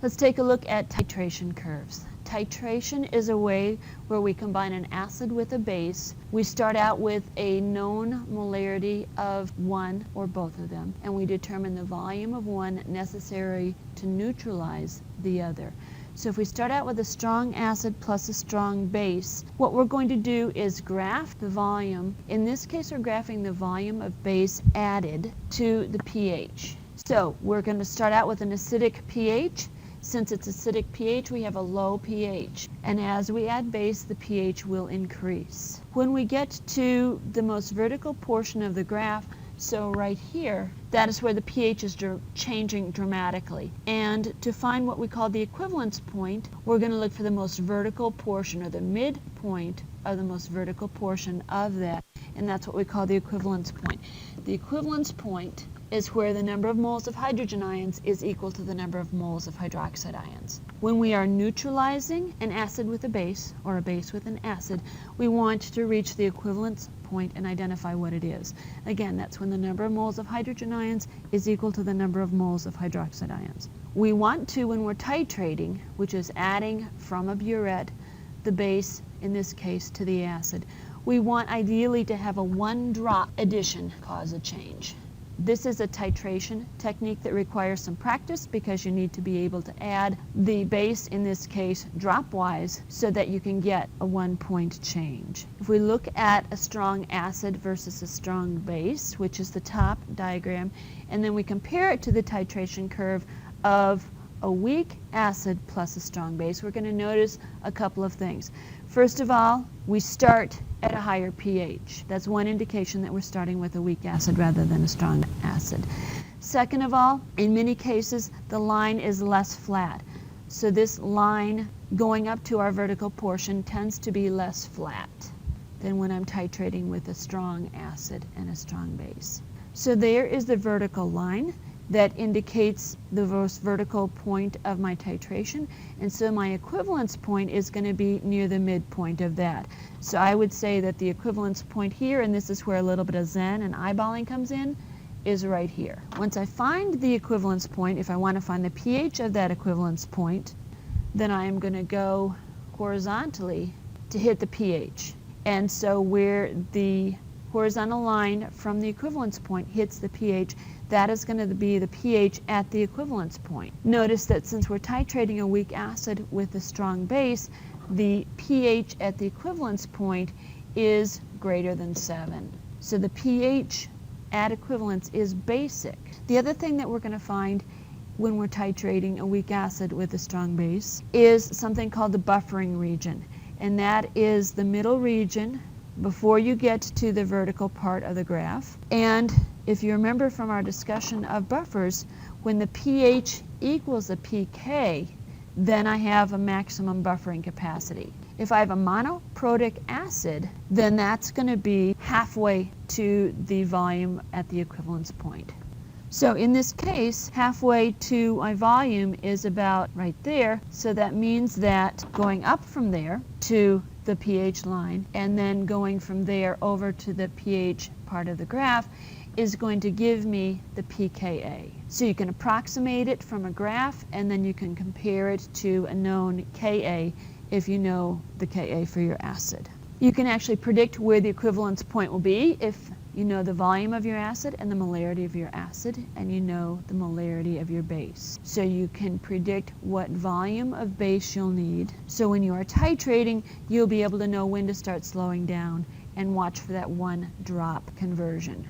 Let's take a look at titration curves. Titration is a way where we combine an acid with a base. We start out with a known molarity of one or both of them, and we determine the volume of one necessary to neutralize the other. So if we start out with a strong acid plus a strong base, what we're going to do is graph the volume. In this case, we're graphing the volume of base added to the pH. So we're going to start out with an acidic pH. Since it's acidic pH, we have a low pH. And as we add base, the pH will increase. When we get to the most vertical portion of the graph, so right here, that is where the pH is changing dramatically. And to find what we call the equivalence point, we're going to look for the most vertical portion, or the midpoint of the most vertical portion of that. And that's what we call the equivalence point. The equivalence point is where the number of moles of hydrogen ions is equal to the number of moles of hydroxide ions. When we are neutralizing an acid with a base, or a base with an acid, we want to reach the equivalence point and identify what it is. Again, that's when the number of moles of hydrogen ions is equal to the number of moles of hydroxide ions. We want to, when we're titrating, which is adding from a burette the base, in this case, to the acid, we want ideally to have a one-drop addition cause a change. This is a titration technique that requires some practice because you need to be able to add the base, in this case, drop-wise, so that you can get a 1-point change. If we look at a strong acid versus a strong base, which is the top diagram, and then we compare it to the titration curve of a weak acid plus a strong base, we're going to notice a couple of things. First of all, we start at a higher pH. That's one indication that we're starting with a weak acid rather than a strong acid. Second of all, in many cases, the line is less flat. So this line going up to our vertical portion tends to be less flat than when I'm titrating with a strong acid and a strong base. So there is the vertical line that indicates the most vertical point of my titration, and so my equivalence point is going to be near the midpoint of that. So I would say that the equivalence point here, and this is where a little bit of Zen and eyeballing comes in, is right here. Once I find the equivalence point, if I want to find the pH of that equivalence point, then I am going to go horizontally to hit the pH. And so where the horizontal line from the equivalence point hits the pH, that is going to be the pH at the equivalence point. Notice that since we're titrating a weak acid with a strong base, the pH at the equivalence point is greater than 7. So the pH at equivalence is basic. The other thing that we're going to find when we're titrating a weak acid with a strong base is something called the buffering region. And that is the middle region before you get to the vertical part of the graph. And if you remember from our discussion of buffers, when the pH equals a pK, then I have a maximum buffering capacity. If I have a monoprotic acid, then that's going to be halfway to the volume at the equivalence point. So in this case, halfway to my volume is about right there, so that means that going up from there to the pH line and then going from there over to the pH part of the graph is going to give me the pKa. So you can approximate it from a graph, and then you can compare it to a known Ka if you know the Ka for your acid. You can actually predict where the equivalence point will be if you know the volume of your acid and the molarity of your acid, and you know the molarity of your base. So you can predict what volume of base you'll need. So when you are titrating, you'll be able to know when to start slowing down and watch for that one drop conversion.